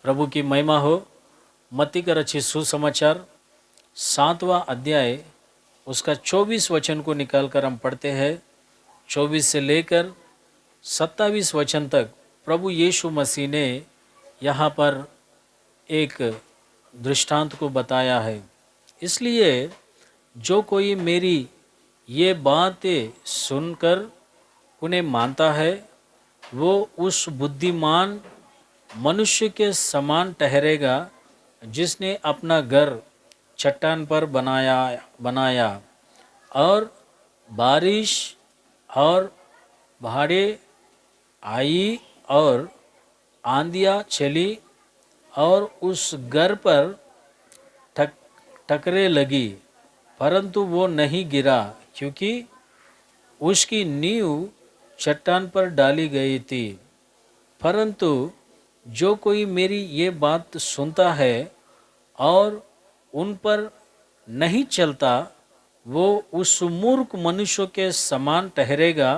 प्रभु की महिमा हो। मत्ती का रचित सुसमाचार 7वां अध्याय उसका 24 वचन को निकालकर हम पढ़ते हैं। 24 से लेकर 27 वचन तक प्रभु यीशु मसीह ने यहाँ पर एक दृष्टांत को बताया है। इसलिए जो कोई मेरी ये बातें सुनकर उन्हें मानता है वो उस बुद्धिमान मनुष्य के समान ठहरेगा जिसने अपना घर चट्टान पर बनाया और बारिश और बाढ़ें आई और आंधियाँ चली और उस घर पर टकरे लगी, परंतु वो नहीं गिरा क्योंकि उसकी नींव चट्टान पर डाली गई थी। परंतु जो कोई मेरी ये बात सुनता है और उन पर नहीं चलता वो उस मूर्ख मनुष्य के समान ठहरेगा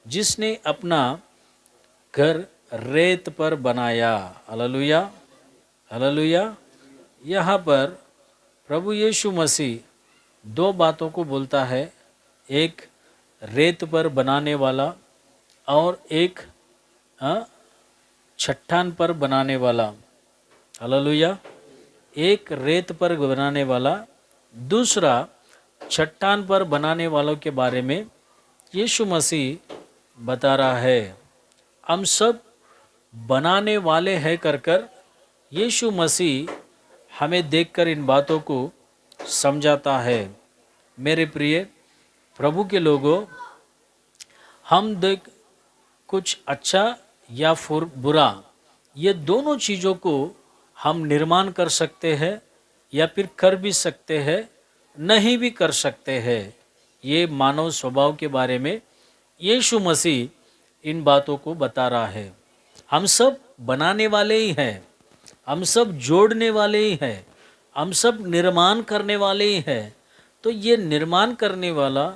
जिसने अपना घर रेत पर बनाया। Hallelujah, hallelujah. यहाँ पर प्रभु यीशु मसीह दो बातों को बोलता है, एक रेत पर बनाने वाला और एक चट्टान पर बनाने वाला। हालेलुया। एक रेत पर बनाने वाला, दूसरा चट्टान पर बनाने वालों के बारे में यीशु मसीह बता रहा है। हम सब बनाने वाले हैं कर यीशु मसीह हमें देखकर इन बातों को समझाता है। मेरे प्रिय प्रभु के लोगों, हम देख कुछ अच्छा या फिर बुरा, ये दोनों चीज़ों को हम निर्माण कर सकते हैं या फिर कर भी सकते हैं, नहीं भी कर सकते हैं। ये मानव स्वभाव के बारे में यीशु मसीह इन बातों को बता रहा है। हम सब बनाने वाले ही हैं, हम सब जोड़ने वाले ही हैं, हम सब निर्माण करने वाले ही हैं। तो ये निर्माण करने वाला,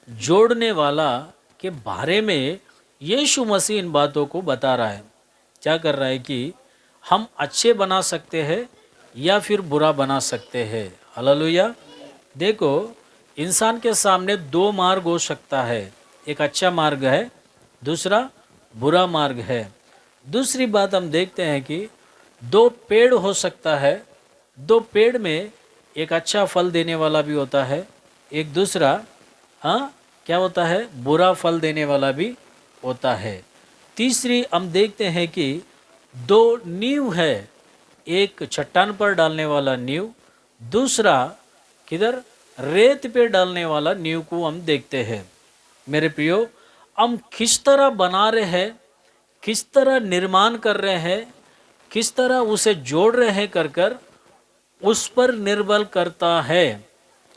जोड़ने वाला के बारे में यीशु मसीह इन बातों को बता रहा है। क्या कर रहा है कि हम अच्छे बना सकते हैं या फिर बुरा बना सकते हैं। हालेलुया। देखो, इंसान के सामने दो मार्ग हो सकता है, एक अच्छा मार्ग है, दूसरा बुरा मार्ग है। दूसरी बात हम देखते हैं कि दो पेड़ हो सकता है, दो पेड़ में एक अच्छा फल देने वाला भी होता है, एक दूसरा क्या होता है, बुरा फल देने वाला भी होता है। तीसरी हम देखते हैं कि दो नींव है, एक चट्टान पर डालने वाला नींव, दूसरा किधर रेत पे डालने वाला नींव को हम देखते हैं। मेरे प्रियो, हम किस तरह बना रहे हैं, किस तरह निर्माण कर रहे हैं, किस तरह उसे जोड़ रहे हैं कर उस पर निर्भर करता है।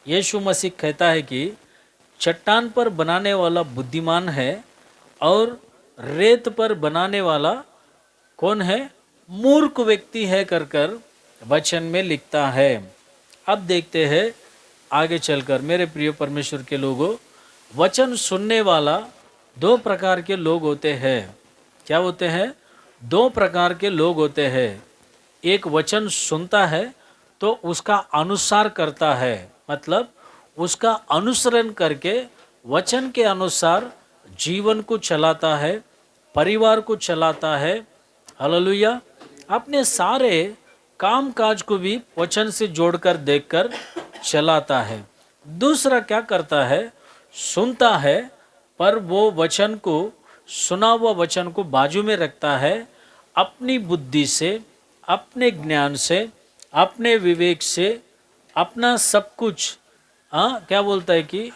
यीशु मसीह कहता है कि चट्टान पर बनाने वाला बुद्धिमान है और रेत पर बनाने वाला कौन है, मूर्ख व्यक्ति है कर वचन में लिखता है। अब देखते हैं आगे चलकर। मेरे प्रिय परमेश्वर के लोगों, वचन सुनने वाला दो प्रकार के लोग होते हैं। क्या होते हैं? दो प्रकार के लोग होते हैं। एक वचन सुनता है तो उसका अनुसार करता है, मतलब उसका अनुसरण करके वचन के अनुसार जीवन को चलाता है, परिवार को चलाता है। हालेलुया। अपने सारे काम काज को भी वचन से जोड़कर देखकर चलाता है। दूसरा क्या करता है? सुनता है पर वो वचन को, सुना हुआ वचन को बाजू में रखता है, अपनी बुद्धि से, अपने ज्ञान से, अपने विवेक से, अपना सब कुछ क्या बोलता है कि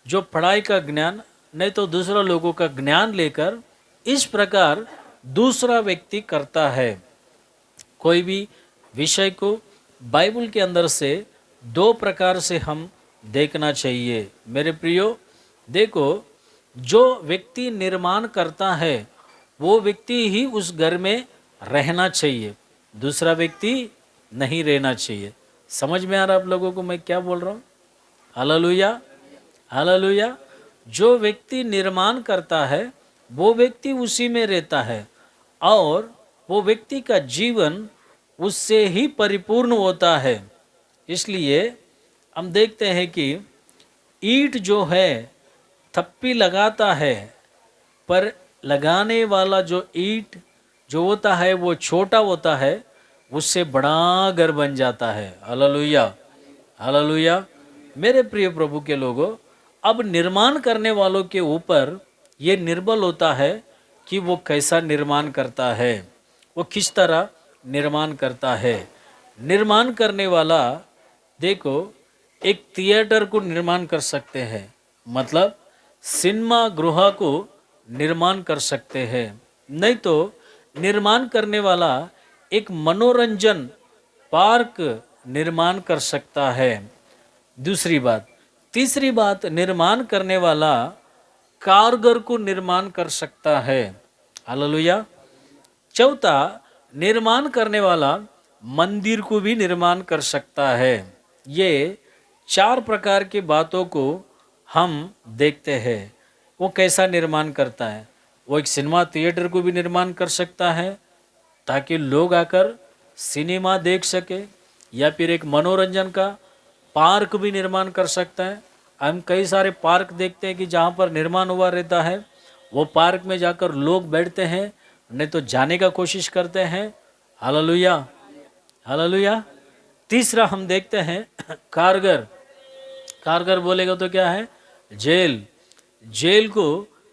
जो पढ़ाई का ज्ञान नहीं तो दूसरा लोगों का ज्ञान लेकर इस प्रकार दूसरा व्यक्ति करता है। कोई भी विषय को बाइबल के अंदर से दो प्रकार से हम देखना चाहिए। मेरे प्रियो देखो, जो व्यक्ति निर्माण करता है वो व्यक्ति ही उस घर में रहना चाहिए, दूसरा व्यक्ति नहीं रहना चाहिए। समझ में आ रहा आप लोगों को मैं क्या बोल रहा हूँ? Hallelujah, hallelujah. जो व्यक्ति निर्माण करता है वो व्यक्ति उसी में रहता है और वो व्यक्ति का जीवन उससे ही परिपूर्ण होता है। इसलिए हम देखते हैं कि ईंट जो है थप्पी लगाता है, पर लगाने वाला जो ईंट जो होता है वो छोटा होता है, उससे बड़ा घर बन जाता है। Hallelujah, hallelujah. मेरे प्रिय प्रभु के लोगों, अब निर्माण करने वालों के ऊपर ये निर्भर होता है कि वो कैसा निर्माण करता है, वो किस तरह निर्माण करता है। निर्माण करने वाला, देखो, एक थिएटर को निर्माण कर सकते हैं, मतलब सिनेमा गृह को निर्माण कर सकते हैं। नहीं तो निर्माण करने वाला एक मनोरंजन पार्क निर्माण कर सकता है। दूसरी बात, तीसरी बात, निर्माण करने वाला कारगर को निर्माण कर सकता है। हालेलुया। चौथा, निर्माण करने वाला मंदिर को भी निर्माण कर सकता है। ये 4 प्रकार की बातों को हम देखते हैं। वो कैसा निर्माण करता है? वो एक सिनेमा थिएटर को भी निर्माण कर सकता है ताकि लोग आकर सिनेमा देख सके, या फिर एक मनोरंजन का पार्क भी निर्माण कर सकता है। हम कई सारे पार्क देखते हैं कि जहाँ पर निर्माण हुआ रहता है, वो पार्क में जाकर लोग बैठते हैं, नहीं तो जाने का कोशिश करते हैं। Hallelujah, hallelujah. तीसरा हम देखते हैं कारगर। कारगर बोलेगा तो क्या है? जेल। जेल को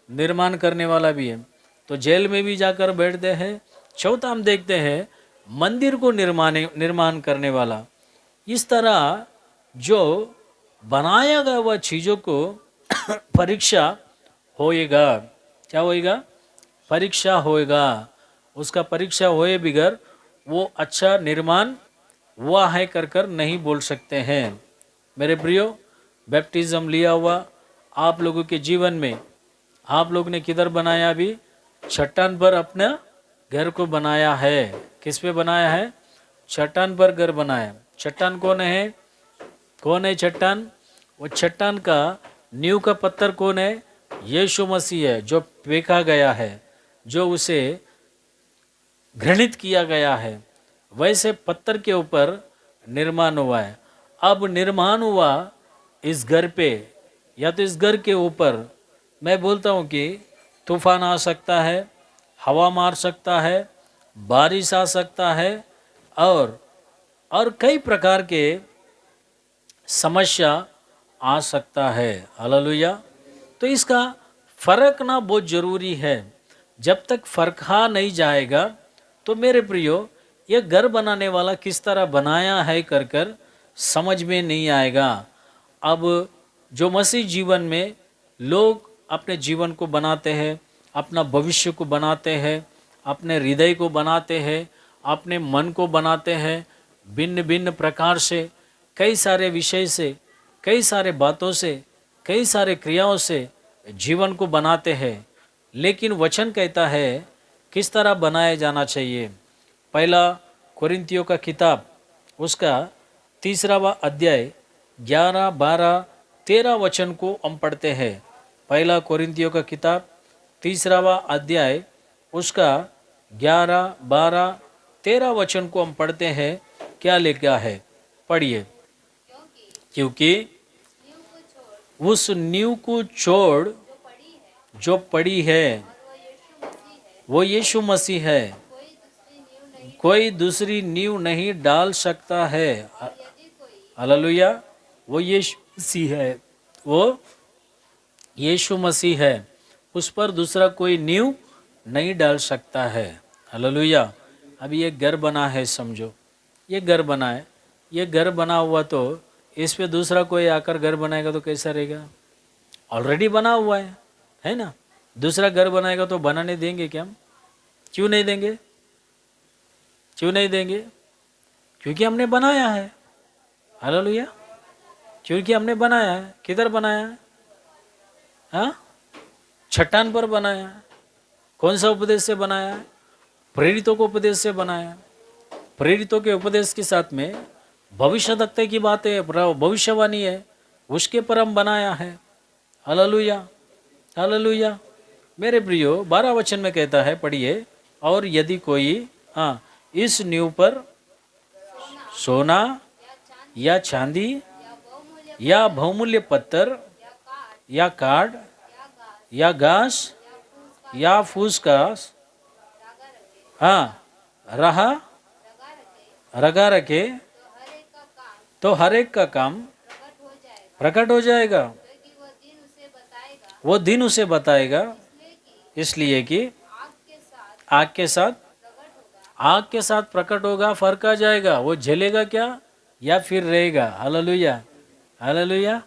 निर्माण करने वाला भी है, तो जेल में भी जाकर बैठते हैं। चौथा हम देखते हैं मंदिर को निर्माण करने वाला। इस तरह जो बनाया गया हुआ चीज़ों को परीक्षा होएगा। क्या होएगा? परीक्षा होएगा। उसका परीक्षा होए बिगर वो अच्छा निर्माण हुआ है कर कर नहीं बोल सकते हैं। मेरे प्रियो, बैप्टिज्म लिया हुआ आप लोगों के जीवन में आप लोग ने किधर बनाया? अभी चट्टान पर अपना घर को बनाया है। किस पे बनाया है? चट्टान पर घर बनाया। चट्टान कौन है? कौन है चट्टान? वो चट्टान का नींव का पत्थर कौन है? यीशु मसीह है, जो फेंका गया है, जो उसे घृणित किया गया है। वैसे पत्थर के ऊपर निर्माण हुआ है। अब निर्माण हुआ इस घर पे, या तो इस घर के ऊपर मैं बोलता हूँ कि तूफान आ सकता है, हवा मार सकता है, बारिश आ सकता है, और कई प्रकार के समस्या आ सकता है। हालेलुया। तो इसका फर्क ना बहुत जरूरी है। जब तक फर्का नहीं जाएगा तो मेरे प्रियो, ये घर बनाने वाला किस तरह बनाया है कर कर समझ में नहीं आएगा। अब जो मसीह जीवन में लोग अपने जीवन को बनाते हैं, अपना भविष्य को बनाते हैं, अपने हृदय को बनाते हैं, अपने मन को बनाते हैं, भिन्न भिन्न प्रकार से, कई सारे विषय से, कई सारे बातों से, कई सारे क्रियाओं से जीवन को बनाते हैं। लेकिन वचन कहता है किस तरह बनाया जाना चाहिए। पहला कोरिन्थियों का किताब, उसका 3वां अध्याय 11, 12, 13 वचन को हम पढ़ते हैं। पहला कोरिन्थियों का किताब 3वां अध्याय, उसका 11, 12, 13 वचन को हम पढ़ते हैं। क्या लिखा है? पढ़िए। क्योंकि उस नींव को छोड़ जो पड़ी है वो यीशु मसीह है, कोई दूसरी नींव नहीं डाल सकता है। हालेलुया। वो यीशु मसीह है, वो यीशु मसीह है, उस पर दूसरा कोई नींव नहीं डाल सकता है। हालेलुया। अभी ये घर बना है, समझो ये घर बना है। ये घर बना हुआ तो इस पे दूसरा कोई आकर घर बनाएगा तो कैसा रहेगा? ऑलरेडी बना हुआ है ना? दूसरा घर बनाएगा तो बनाने देंगे क्या हम? क्यों नहीं देंगे? क्यों नहीं देंगे? क्योंकि हमने बनाया है। हालेलुया। क्योंकि हमने बनाया है। किधर बनाया है? हाँ, चट्टान पर बनाया है। कौन सा उपदेश से बनाया है? प्रेरितों को उपदेश से बनाया है। प्रेरितों के उपदेश के साथ में भविष्यवक्ता की बातें, भविष्यवाणी है, उसके पर हम बनाया है। Hallelujah, hallelujah. मेरे प्रियो, 12 वचन में कहता है, पढ़िए। और यदि कोई इस नींव पर सोना या चांदी या बहुमूल्य पत्थर या काठ या घास या फूस का हाँ रहा रगा रखे तो हर एक का काम प्रकट हो जाएगा। वो दिन उसे बताएगा, इसलिए कि आग के साथ प्रकट होगा, फर्क आ जाएगा। वो जलेगा क्या या फिर रहेगा। Hallelujah, hallelujah,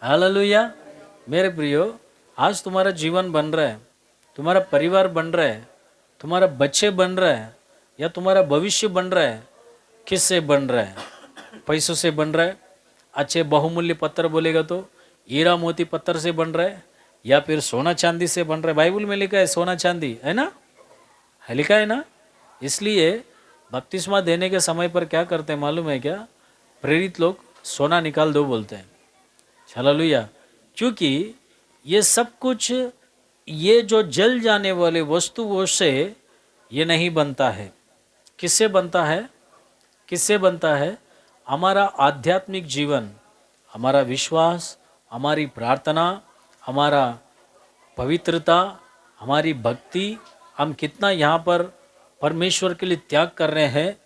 hallelujah. मेरे प्रियो, आज तुम्हारा जीवन बन रहा है, तुम्हारा परिवार बन रहा है, तुम्हारा बच्चे बन रहा है, या तुम्हारा भविष्य बन रहा है। किससे बन रहा है? पैसों से बन रहा है। अच्छे बहुमूल्य पत्थर बोलेगा तो हीरा मोती पत्थर से बन रहा है, या फिर सोना चांदी से बन रहा है। बाइबल में लिखा है सोना चांदी, है ना, है लिखा है ना। इसलिए बपतिस्मा देने के समय पर क्या करते हैं मालूम है क्या? प्रेरित लोग सोना निकाल दो बोलते हैं। हालेलुया। क्योंकि ये सब कुछ, ये जो जल जाने वाले वस्तुओं से ये नहीं बनता है। किससे बनता है? किससे बनता है? हमारा आध्यात्मिक जीवन, हमारा विश्वास, हमारी प्रार्थना, हमारा पवित्रता, हमारी भक्ति, हम कितना यहाँ पर परमेश्वर के लिए त्याग कर रहे हैं,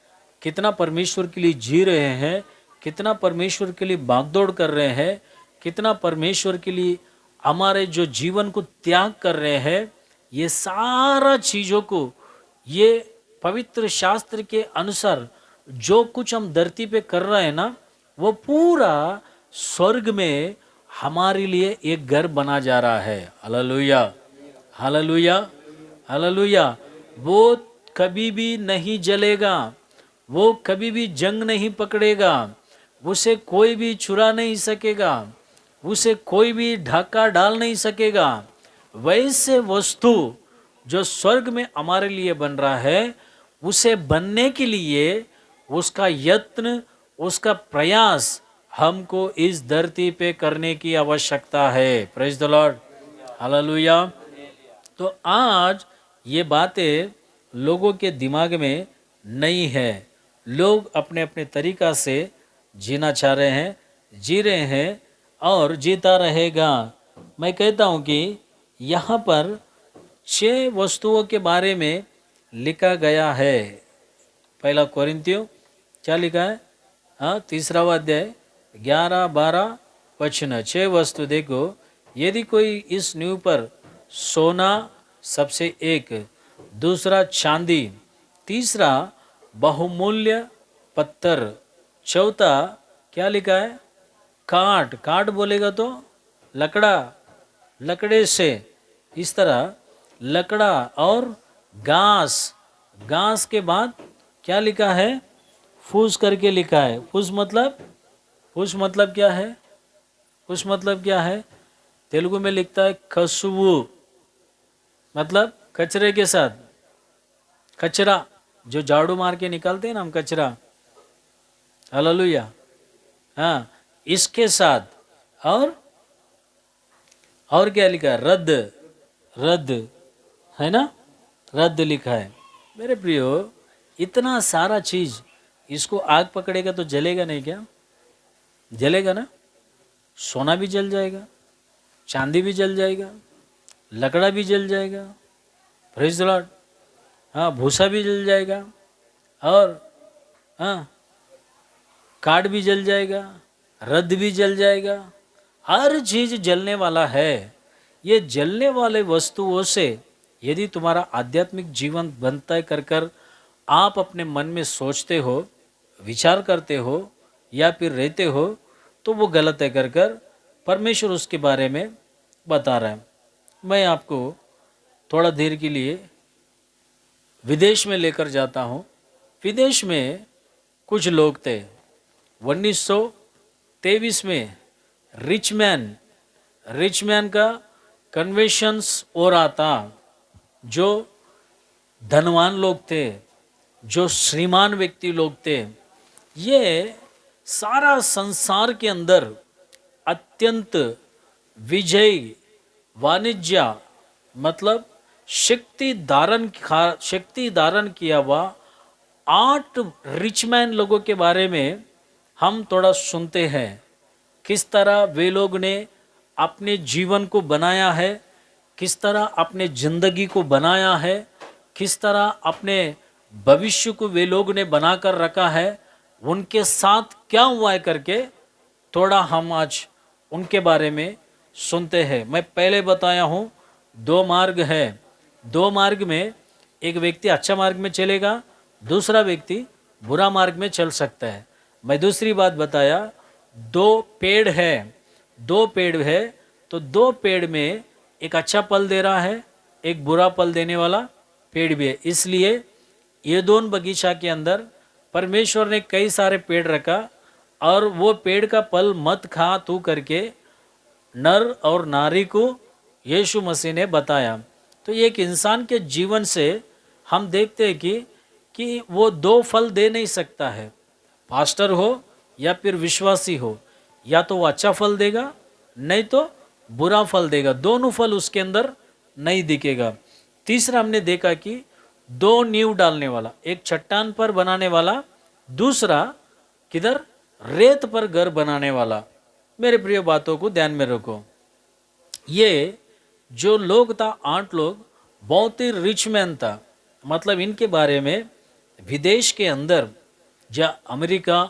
कितना परमेश्वर के लिए जी रहे हैं, कितना परमेश्वर के लिए भागदौड़ कर रहे हैं, कितना परमेश्वर के लिए हमारे जो जीवन को त्याग कर रहे हैं, ये सारा चीज़ों को, ये पवित्र शास्त्र के अनुसार जो कुछ हम धरती पे कर रहे हैं ना, वो पूरा स्वर्ग में हमारे लिए एक घर बना जा रहा है। Hallelujah, hallelujah, hallelujah. वो कभी भी नहीं जलेगा, वो कभी भी जंग नहीं पकड़ेगा, उसे कोई भी चुरा नहीं सकेगा, उसे कोई भी ढाका डाल नहीं सकेगा। वैसे वस्तु जो स्वर्ग में हमारे लिए बन रहा है, उसे बनने के लिए उसका यत्न, उसका प्रयास हमको इस धरती पे करने की आवश्यकता है। Praise the Lord, hallelujah. तो आज ये बातें लोगों के दिमाग में नहीं है। लोग अपने अपने तरीका से जीना चाह रहे हैं, जी रहे हैं और जीता रहेगा। मैं कहता हूँ कि यहाँ पर 6 वस्तुओं के बारे में लिखा गया है। पहला कोरिन्थियों क्या लिखा है? हाँ, 3वां अध्याय 11-12 वचन। 6 वस्तु देखो। यदि कोई इस नींव पर सोना सबसे एक, दूसरा चांदी, तीसरा बहुमूल्य पत्थर, चौथा क्या लिखा है? काठ। काठ बोलेगा तो लकड़ा, लकड़े से, इस तरह लकड़ा और घास। घास के बाद क्या लिखा है? फूस करके लिखा है। फूस मतलब क्या है? फूस मतलब क्या है? तेलुगु में लिखता है खसुवु, मतलब कचरे के साथ, कचरा जो झाड़ू मार के निकालते हैं ना हम, कचरा। हालेलुया। हाँ, इसके साथ और क्या लिखा है? रद्द, रद्द है ना, रद्द लिखा है। मेरे प्रियो, इतना सारा चीज, इसको आग पकड़ेगा तो जलेगा नहीं क्या? जलेगा ना। सोना भी जल जाएगा, चांदी भी जल जाएगा, लकड़ा भी जल जाएगा। Praise the Lord. हाँ, भूसा भी जल जाएगा, और हाँ, काठ भी जल जाएगा, रद्द भी जल जाएगा। हर चीज जलने वाला है। ये जलने वाले वस्तुओं से यदि तुम्हारा आध्यात्मिक जीवन बनता है कर कर आप अपने मन में सोचते हो, विचार करते हो, या फिर रहते हो, तो वो गलत है कर कर परमेश्वर उसके बारे में बता रहा है। मैं आपको थोड़ा देर के लिए विदेश में लेकर जाता हूँ। विदेश में कुछ लोग थे। 1923 में रिच मैन का कन्वेंशंस हो रहा था। जो धनवान लोग थे, जो श्रीमान व्यक्ति लोग थे, ये सारा संसार के अंदर अत्यंत विजयी वाणिज्य, मतलब शक्ति धारण किया हुआ 8 रिच मैन लोगों के बारे में हम थोड़ा सुनते हैं, किस तरह वे लोग ने अपने जीवन को बनाया है, किस तरह अपने जिंदगी को बनाया है, किस तरह अपने भविष्य को वे लोग ने बनाकर रखा है, उनके साथ क्या हुआ है करके थोड़ा हम आज उनके बारे में सुनते हैं। मैं पहले बताया हूँ 2 मार्ग है, 2 मार्ग में एक व्यक्ति अच्छा मार्ग में चलेगा, दूसरा व्यक्ति बुरा मार्ग में चल सकता है। मैं दूसरी बात बताया 2 पेड़ है, 2 पेड़ है, तो 2 पेड़ में एक अच्छा फल दे रहा है, एक बुरा फल देने वाला पेड़ भी है। इसलिए ये दोनों बगीचा के अंदर परमेश्वर ने कई सारे पेड़ रखा और वो पेड़ का फल मत खा तू करके नर और नारी को यीशु मसीह ने बताया। तो एक इंसान के जीवन से हम देखते हैं कि वो 2 फल दे नहीं सकता है, पास्टर हो या फिर विश्वासी हो, या तो वो अच्छा फल देगा नहीं तो बुरा फल देगा, दोनों फल उसके अंदर नहीं दिखेगा। तीसरा हमने देखा कि 2 नींव डालने वाला, एक चट्टान पर बनाने वाला, दूसरा किधर रेत पर घर बनाने वाला। मेरे प्रिय बातों को ध्यान में रखो, ये जो लोग था 8 लोग बहुत ही रिच मैन था, मतलब इनके बारे में विदेश के अंदर या अमेरिका,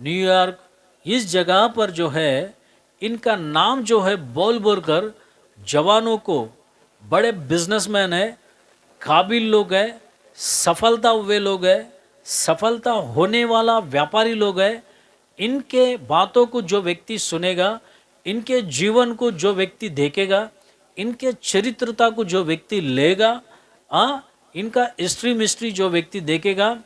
न्यूयॉर्क, इस जगह पर जो है इनका नाम जो है बोल बोल कर जवानों को, बड़े बिजनेसमैन है, काबिल लोग है, सफलता हुए लोग है, सफलता होने वाला व्यापारी लोग है, इनके बातों को जो व्यक्ति सुनेगा, इनके जीवन को जो व्यक्ति देखेगा, इनके चरित्रता को जो व्यक्ति लेगा, इनका हिस्ट्री मिस्ट्री जो व्यक्ति देखेगा,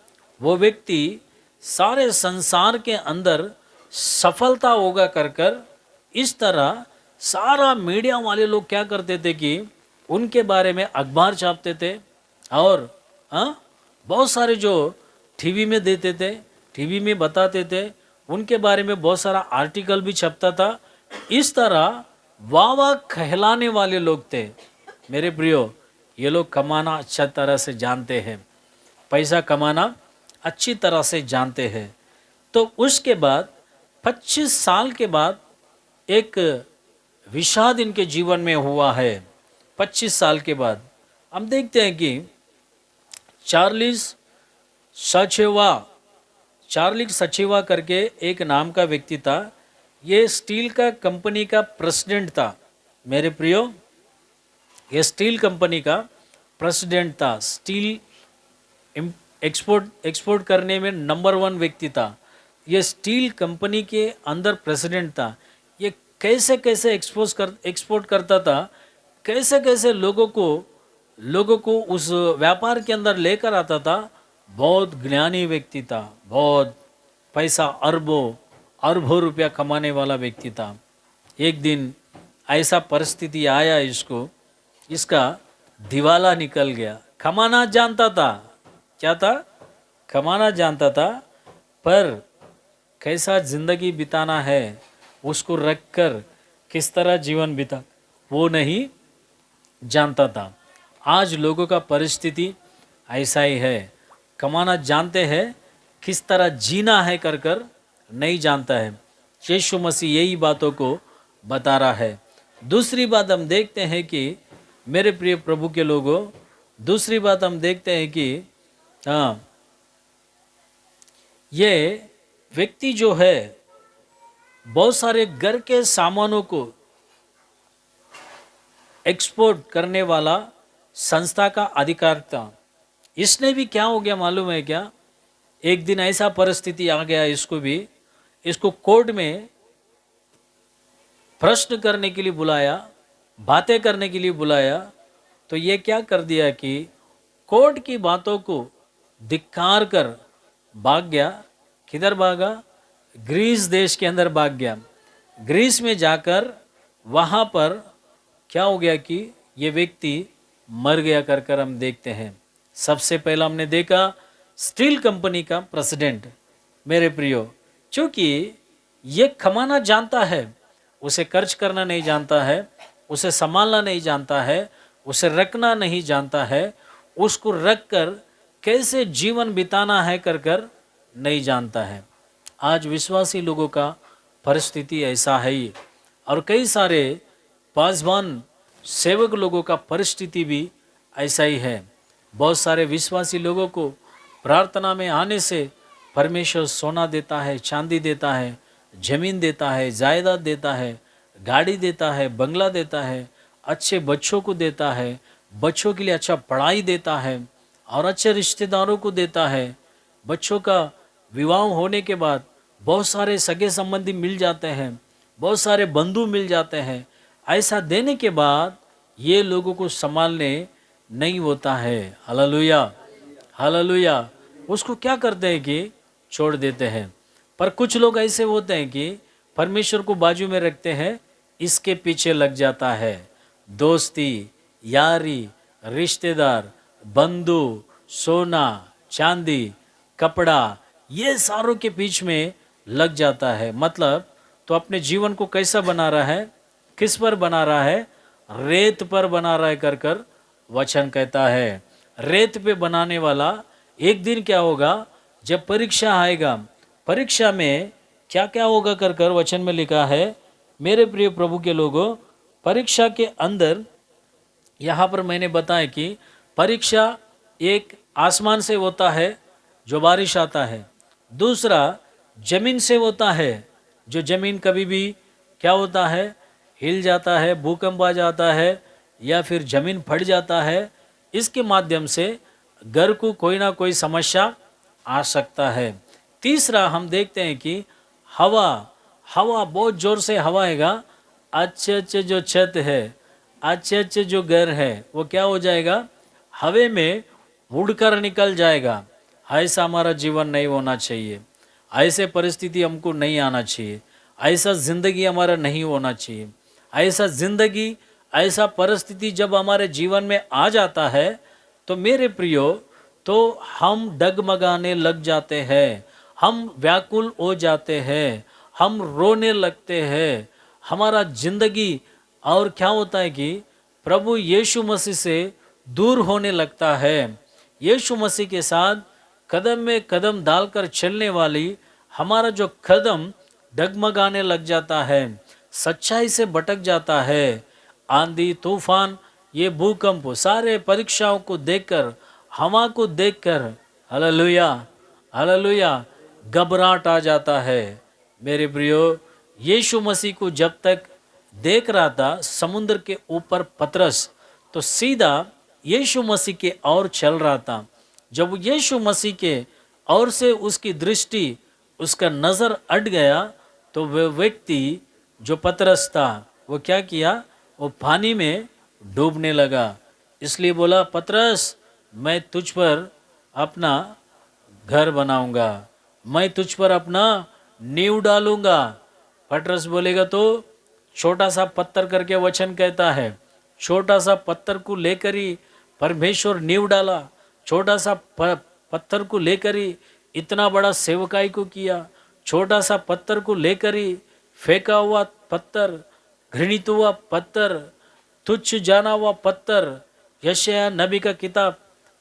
वो व्यक्ति सारे संसार के अंदर सफलता होगा कर कर। इस तरह सारा मीडिया वाले लोग क्या करते थे कि उनके बारे में अखबार छापते थे और बहुत सारे जो टीवी में देते थे, टीवी में बताते थे, उनके बारे में बहुत सारा आर्टिकल भी छपता था। इस तरह वाह वाह कहलाने वाले लोग थे। मेरे प्रियो, ये लोग कमाना अच्छा तरह से जानते हैं, पैसा कमाना अच्छी तरह से जानते हैं। तो उसके बाद 25 साल के बाद एक विषाद इनके जीवन में हुआ है। 25 साल के बाद हम देखते हैं कि चार्ल्स सचेवा करके एक नाम का व्यक्ति था। ये स्टील का कंपनी का प्रेसिडेंट था। मेरे प्रियो, ये स्टील कंपनी का प्रेसिडेंट था। स्टील एक्सपोर्ट करने में नंबर 1 व्यक्ति था। ये स्टील कंपनी के अंदर प्रेसिडेंट था। ये कैसे कैसे एक्सपोर्ट करता था, कैसे कैसे लोगों को उस व्यापार के अंदर लेकर आता था। बहुत ज्ञानी व्यक्ति था, बहुत पैसा अरबों रुपया कमाने वाला व्यक्ति था। एक दिन ऐसा परिस्थिति आया, इसका दिवाला निकल गया। कमाना जानता था, क्या था? कमाना जानता था, पर कैसा जिंदगी बिताना है, उसको रखकर किस तरह जीवन बिता वो नहीं जानता था। आज लोगों का परिस्थिति ऐसा ही है, कमाना जानते हैं, किस तरह जीना है कर कर नहीं जानता है। यीशु मसीह यही बातों को बता रहा है। दूसरी बात हम देखते हैं कि मेरे प्रिय प्रभु के लोगों, दूसरी बात हम देखते हैं कि ये व्यक्ति जो है बहुत सारे घर के सामानों को एक्सपोर्ट करने वाला संस्था का अधिकार था। इसने भी क्या हो गया मालूम है क्या? एक दिन ऐसा परिस्थिति आ गया, इसको कोर्ट में प्रश्न करने के लिए बुलाया, बातें करने के लिए बुलाया। तो ये क्या कर दिया कि कोर्ट की बातों को धिक्कार कर भाग गया। किधर भागा? ग्रीस देश के अंदर भाग गया। ग्रीस में जाकर वहाँ पर क्या हो गया कि ये व्यक्ति मर गया कर कर हम देखते हैं। सबसे पहला हमने देखा स्टील कंपनी का प्रेसिडेंट। मेरे प्रियो, चूँकि ये कमाना जानता है, उसे खर्च करना नहीं जानता है, उसे संभालना नहीं जानता है, उसे रखना नहीं जानता है, उसको रख कर कैसे जीवन बिताना है कर कर नहीं जानता है। आज विश्वासी लोगों का परिस्थिति ऐसा है ही, और कई सारे पासवान सेवक लोगों का परिस्थिति भी ऐसा ही है। बहुत सारे विश्वासी लोगों को प्रार्थना में आने से परमेश्वर सोना देता है, चांदी देता है, जमीन देता है, जायदाद देता है, गाड़ी देता है, बंगला देता है, अच्छे बच्चों को देता है, बच्चों के लिए अच्छा पढ़ाई देता है, और अच्छे रिश्तेदारों को देता है। बच्चों का विवाह होने के बाद बहुत सारे सगे संबंधी मिल जाते हैं, बहुत सारे बंधु मिल जाते हैं। ऐसा देने के बाद ये लोगों को संभालने नहीं होता है। Hallelujah, hallelujah. उसको क्या करते हैं कि छोड़ देते हैं। पर कुछ लोग ऐसे होते हैं कि परमेश्वर को बाजू में रखते हैं, इसके पीछे लग जाता है। दोस्ती, यारी, रिश्तेदार, बंधु, सोना, चांदी, कपड़ा, ये सारों के बीच में लग जाता है। मतलब तो अपने जीवन को कैसा बना रहा है, किस पर बना रहा है? रेत पर बना रहा है कर कर वचन कहता है। रेत पे बनाने वाला एक दिन क्या होगा, जब परीक्षा आएगा, परीक्षा में क्या क्या होगा कर कर वचन में लिखा है। मेरे प्रिय प्रभु के लोगों, परीक्षा के अंदर यहाँ पर मैंने बताया कि परीक्षा एक आसमान से होता है जो बारिश आता है, दूसरा जमीन से होता है जो जमीन कभी भी क्या होता है, हिल जाता है, भूकंप आ जाता है, या फिर जमीन फट जाता है। इसके माध्यम से घर को कोई ना कोई समस्या आ सकता है। तीसरा हम देखते हैं कि हवा, हवा बहुत जोर से हवा आएगा, अच्छे अच्छे जो छत है, अच्छे अच्छे जो घर है, वो क्या हो जाएगा, हवे में उड़कर निकल जाएगा। ऐसा हमारा जीवन नहीं होना चाहिए, ऐसे परिस्थिति हमको नहीं आना चाहिए, ऐसा जिंदगी हमारा नहीं होना चाहिए। ऐसा जिंदगी, ऐसा परिस्थिति जब हमारे जीवन में आ जाता है तो मेरे प्रियो, तो हम डगमगाने लग जाते हैं, हम व्याकुल हो जाते हैं, हम रोने लगते हैं। हमारा जिंदगी और क्या होता है कि प्रभु यीशु मसीह से दूर होने लगता है। यीशु मसीह के साथ कदम में कदम डालकर चलने वाली हमारा जो कदम डगमगाने लग जाता है, सच्चाई से भटक जाता है। आंधी तूफान, ये भूकंप, सारे परीक्षाओं को देखकर, हवा को देखकर, हालेलुया, हालेलुया, घबराहट आ जाता है। मेरे प्रियो, यीशु मसीह को जब तक देख रहा था समुद्र के ऊपर पतरस, तो सीधा यीशु मसीह के ओर चल रहा था। जब यीशु मसीह के ओर से उसकी दृष्टि, उसका नज़र हट गया, तो वह व्यक्ति जो पतरस था, वो क्या किया, वो पानी में डूबने लगा। इसलिए बोला, पतरस, मैं तुझ पर अपना घर बनाऊंगा, मैं तुझ पर अपना नींव डालूंगा। पतरस बोलेगा तो छोटा सा पत्थर करके वचन कहता है, छोटा सा पत्थर को लेकर ही परमेश्वर नींव डाला। छोटा सा पत्थर को लेकर ही इतना बड़ा सेवकाई को किया। छोटा सा पत्थर को लेकर ही फेंका हुआ पत्थर, घृणित हुआ पत्थर, तुच्छ जाना हुआ पत्थर। यशायाह नबी का किताब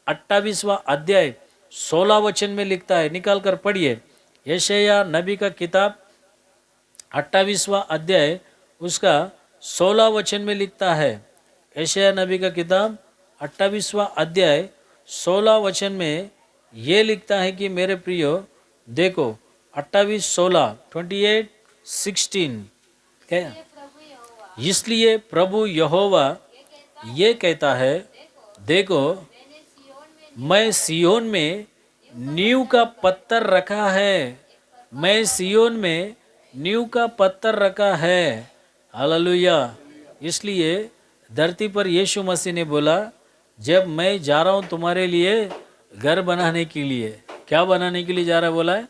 28वां अध्याय 16 वचन में लिखता है, निकाल कर पढ़िए। यशायाह नबी का किताब 28वां अध्याय उसका 16 वचन में लिखता है। यशायाह नबी का किताब 28वां अध्याय 16 वचन में ये लिखता है कि मेरे प्रियो देखो, 28:16 क्या, इसलिए प्रभु यहोवा ये कहता है, देखो मैं सियोन में नींव का पत्थर रखा है, मैं सियोन में नींव का पत्थर रखा है। हालेलुया। इसलिए धरती पर यीशु मसीह ने बोला, जब मैं जा रहा हूँ तुम्हारे लिए घर बनाने के लिए, क्या बनाने के लिए जा रहा है, बोला है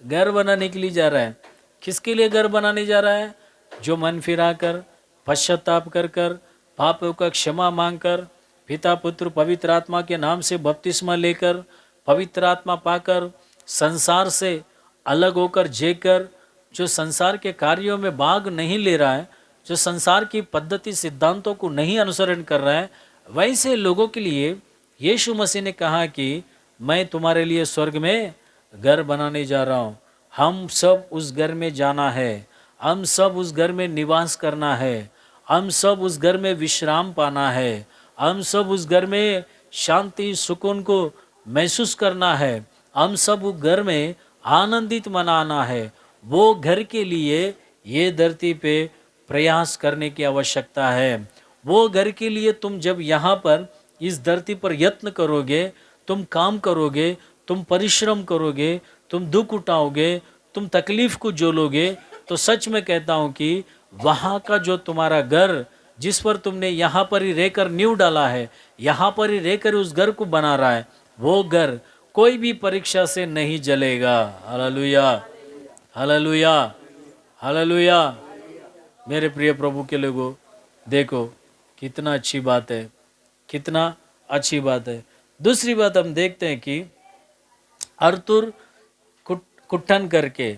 घर बनाने के लिए जा रहा है। किसके लिए घर बनाने जा रहा है? जो मन फिरा कर, पश्चाताप कर कर, पापों का क्षमा मांगकर, पिता पुत्र पवित्र आत्मा के नाम से बपतिस्मा लेकर, पवित्र आत्मा पाकर, संसार से अलग होकर जेकर, जो संसार के कार्यों में भाग नहीं ले रहा है, जो संसार की पद्धति सिद्धांतों को नहीं अनुसरण कर रहा है, वैसे लोगों के लिए यीशु मसीह ने कहा कि मैं तुम्हारे लिए स्वर्ग में घर बनाने जा रहा हूँ। हम सब उस घर में जाना है, हम सब उस घर में निवास करना है, हम सब उस घर में विश्राम पाना है, हम सब उस घर में शांति सुकून को महसूस करना है, हम सब उस घर में आनंदित मनाना है। वो घर के लिए ये धरती पे प्रयास करने की आवश्यकता है। वो घर के लिए तुम जब यहाँ पर इस धरती पर यत्न करोगे, तुम काम करोगे, तुम परिश्रम करोगे, तुम दुख उठाओगे, तुम तकलीफ को झेलोगे, तो सच में कहता हूँ कि वहाँ का जो तुम्हारा घर जिस पर तुमने यहाँ पर ही रहकर नींव डाला है, यहाँ पर ही रहकर उस घर को बना रहा है, वो घर कोई भी परीक्षा से नहीं जलेगा। Hallelujah, hallelujah, hallelujah. मेरे प्रिय प्रभु के लोगों, देखो कितना अच्छी बात है, कितना अच्छी बात है। दूसरी बात हम देखते हैं कि अरतुर कुट्टन करके,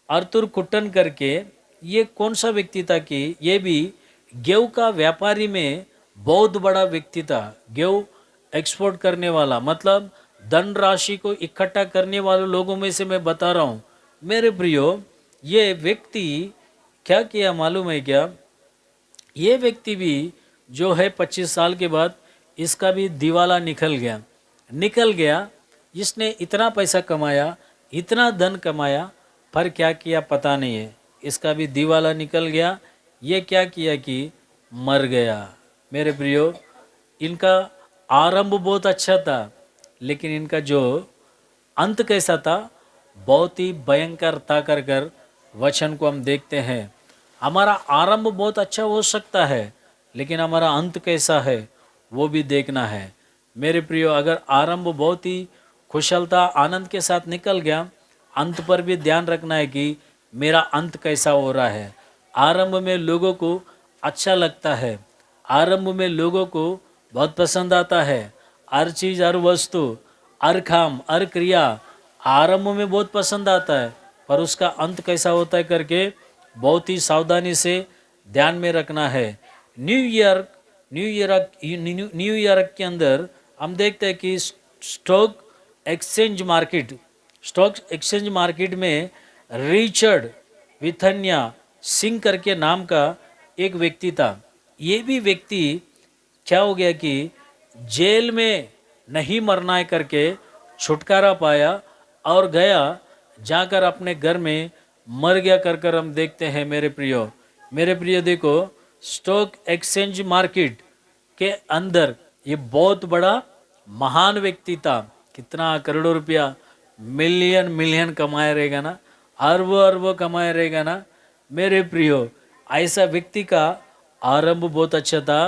अरतुर कुट्टन करके ये कौन सा व्यक्ति था कि ये भी गेहूं का व्यापारी में बहुत बड़ा व्यक्ति था। गेहूं एक्सपोर्ट करने वाला, मतलब धन राशि को इकट्ठा करने वाले लोगों में से मैं बता रहा हूँ। मेरे प्रियो, ये व्यक्ति क्या किया मालूम है क्या? ये व्यक्ति भी जो है 25 साल के बाद इसका भी दिवाला निकल गया। इसने इतना पैसा कमाया, इतना धन कमाया, पर क्या किया पता नहीं है। इसका भी दिवाला निकल गया। ये क्या किया कि मर गया। मेरे प्रियो, इनका आरंभ बहुत अच्छा था, लेकिन इनका जो अंत कैसा था, बहुत ही भयंकर था। कर वचन को हम देखते हैं। हमारा आरंभ बहुत अच्छा हो सकता है, लेकिन हमारा अंत कैसा है वो भी देखना है। मेरे प्रियो, अगर आरंभ बहुत ही कुशलता आनंद के साथ निकल गया, अंत पर भी ध्यान रखना है कि मेरा अंत कैसा हो रहा है। आरंभ में लोगों को अच्छा लगता है, आरंभ में लोगों को बहुत पसंद आता है। हर चीज़, हर वस्तु, हर काम, हर क्रिया आरंभ में बहुत पसंद आता है, पर उसका अंत कैसा होता है करके बहुत ही सावधानी से ध्यान में रखना है। न्यू ईयर के अंदर हम देखते हैं कि स्टॉक एक्सचेंज मार्केट में रिचर्ड विथन्या सिंह करके नाम का एक व्यक्ति था। ये भी व्यक्ति क्या हो गया कि जेल में नहीं मरना है करके छुटकारा पाया और गया, जाकर अपने घर में मर गया कर हम देखते हैं। मेरे प्रियो देखो, स्टॉक एक्सचेंज मार्केट के अंदर ये बहुत बड़ा महान व्यक्ति था। कितना करोड़ों रुपया, मिलियन कमाया रहेगा ना, अरबों कमाया रहेगा ना। मेरे प्रियो, ऐसा व्यक्ति का आरंभ बहुत अच्छा था।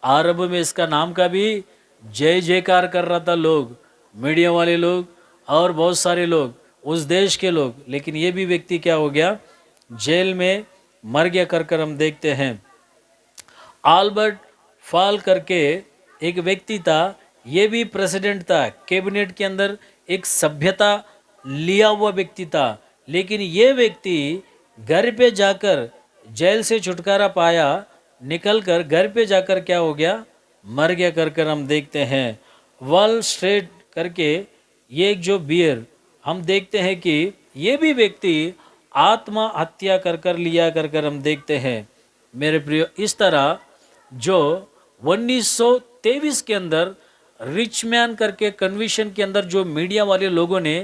आरंभ में इसका नाम का भी जय जयकार कर रहा था लोग, मीडिया वाले लोग और बहुत सारे लोग, उस देश के लोग। लेकिन ये भी व्यक्ति क्या हो गया, जेल में मर गया कर हम देखते हैं। आल्बर्ट फॉल करके एक व्यक्ति था, ये भी प्रेसिडेंट था, कैबिनेट के अंदर एक सभ्यता लिया हुआ व्यक्ति था। लेकिन ये व्यक्ति घर पे जाकर जेल से छुटकारा पाया, निकलकर घर पे जाकर क्या हो गया, मर गया कर हम देखते हैं। वॉल स्ट्रीट करके ये एक जो बियर हम देखते हैं कि ये भी व्यक्ति आत्महत्या कर लिया कर हम देखते हैं। मेरे प्रियो, इस तरह जो 1923 के अंदर रिच मैन करके कन्वेंशन के अंदर जो मीडिया वाले लोगों ने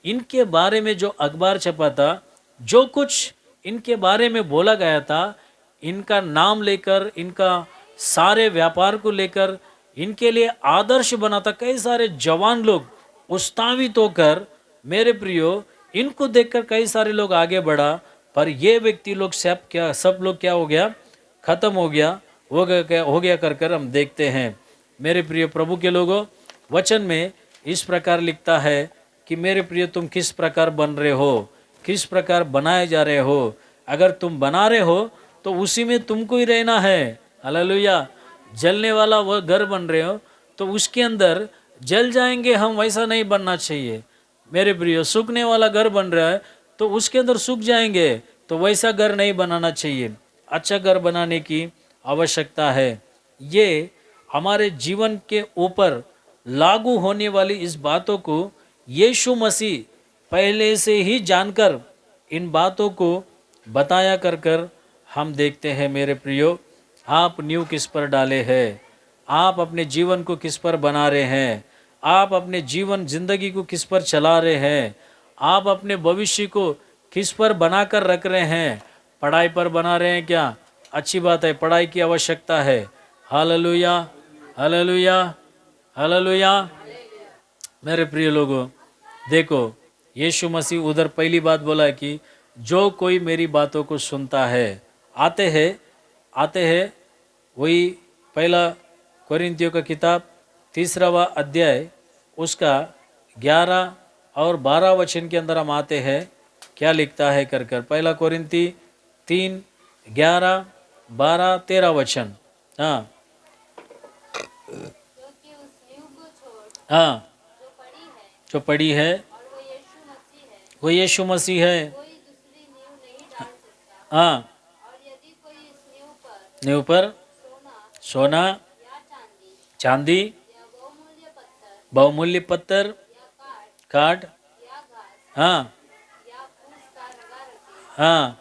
इनके बारे में जो अखबार छपा था, जो कुछ इनके बारे में बोला गया था, इनका नाम लेकर, इनका सारे व्यापार को लेकर इनके लिए आदर्श बना था। कई सारे जवान लोग उत्साहित होकर, मेरे प्रियो, इनको देखकर कई सारे लोग आगे बढ़ा, पर ये व्यक्ति लोग सब लोग क्या हो गया, खत्म हो गया कर हम देखते हैं। मेरे प्रिय प्रभु के लोगों, वचन में इस प्रकार लिखता है कि मेरे प्रिय, तुम किस प्रकार बन रहे हो, किस प्रकार बनाए जा रहे हो। अगर तुम बना रहे हो तो उसी में तुमको ही रहना है। हालेलुया। जलने वाला वो घर बन रहे हो तो उसके अंदर जल जाएंगे हम, वैसा नहीं बनना चाहिए। मेरे प्रियो, सूखने वाला घर बन रहा है तो उसके अंदर सूख जाएंगे, तो वैसा घर नहीं बनाना चाहिए। अच्छा घर बनाने की आवश्यकता है। ये हमारे जीवन के ऊपर लागू होने वाली इस बातों को यीशु मसीह पहले से ही जानकर इन बातों को बताया कर कर हम देखते हैं। मेरे प्रियो, आप न्यू किस पर डाले हैं? आप अपने जीवन को किस पर बना रहे हैं? आप अपने जीवन जिंदगी को किस पर चला रहे हैं? आप अपने भविष्य को किस पर बनाकर रख रहे हैं? पढ़ाई पर बना रहे हैं क्या? अच्छी बात है, पढ़ाई की आवश्यकता है। Hallelujah, hallelujah, hallelujah. मेरे प्रिय लोगों, देखो यीशु मसीह उधर पहली बात बोला कि जो कोई मेरी बातों को सुनता है, आते हैं वही पहला कोरिन्थियों का किताब 3वां अध्याय उसका 11 और 12 वचन के अंदर हम आते हैं। क्या लिखता है कर कर, पहला कोरिन्थी 3, 11, 12, 13 वचन। हाँ हाँ, जो पड़ी है वो यीशु मसीह है। हाँ, नींव पर सोना, चांदी, बहुमूल्य पत्थर, काठ, हाँ हाँ,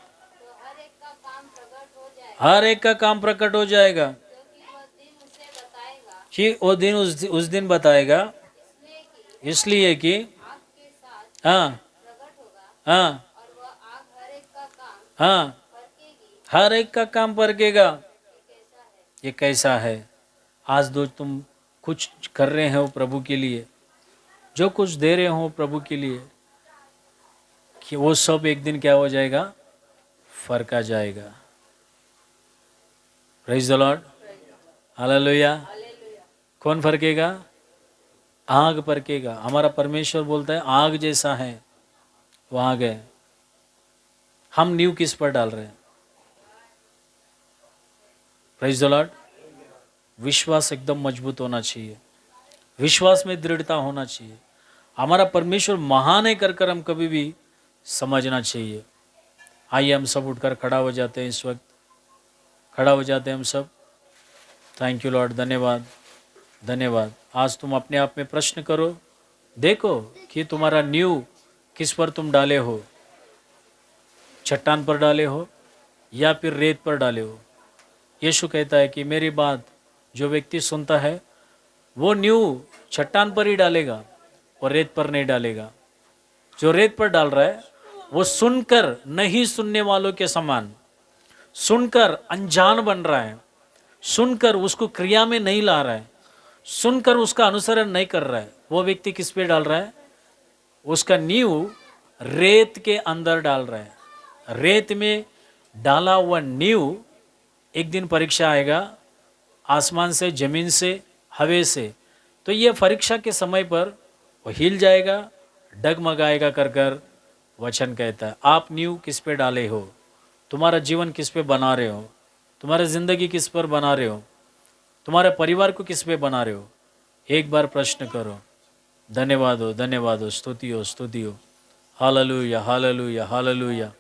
हर एक का काम प्रकट हो जाएगा कि वो दिन उस दिन बताएगा, इसलिए कि हाँ हाँ हाँ, हर एक का काम परखेगा। ये कैसा है? आज दोस्त तुम कुछ कर रहे हो प्रभु के लिए, जो कुछ दे रहे हो प्रभु के लिए, कि वो सब एक दिन क्या हो जाएगा? फर्क आ जाएगा। Praise the Lord, hallelujah. कौन फर्केगा? आग फर्केगा। हमारा परमेश्वर बोलता है आग जैसा है वो आग है। हम नींव किस पर डाल रहे हैं? Praise the Lord. विश्वास एकदम मजबूत होना चाहिए, विश्वास में दृढ़ता होना चाहिए। हमारा परमेश्वर महान है कर कर हम कभी भी समझना चाहिए। आइए हम सब उठकर खड़ा हो जाते हैं, इस वक्त खड़ा हो जाते हैं हम सब। थैंक यू लॉर्ड, धन्यवाद धन्यवाद। आज तुम अपने आप में प्रश्न करो, देखो कि तुम्हारा नींव किस पर तुम डाले हो, चट्टान पर डाले हो या फिर रेत पर डाले हो। यीशु कहता है कि मेरी बात जो व्यक्ति सुनता है वो नींव चट्टान पर ही डालेगा और रेत पर नहीं डालेगा। जो रेत पर डाल रहा है वो सुनकर नहीं सुनने वालों के समान, सुनकर अनजान बन रहा है, सुनकर उसको क्रिया में नहीं ला रहा है, सुनकर उसका अनुसरण नहीं कर रहा है। वो व्यक्ति किस पे डाल रहा है? उसका नींव रेत के अंदर डाल रहा है। रेत में डाला हुआ नींव एक दिन परीक्षा आएगा, आसमान से, जमीन से, हवा से। तो ये परीक्षा के समय पर वो हिल जाएगा, डगमगाएगा कर कर वचन कहता है। आप नींव किस पे डाले हो? तुम्हारा जीवन किस पे बना रहे हो? तुम्हारा जिंदगी किस पर बना रहे हो? तुम्हारे परिवार को किस पे बना रहे हो? एक बार प्रश्न करो। धन्यवाद हो, स्तुति हो, स्तुति हो। Hallelujah, hallelujah, hallelujah.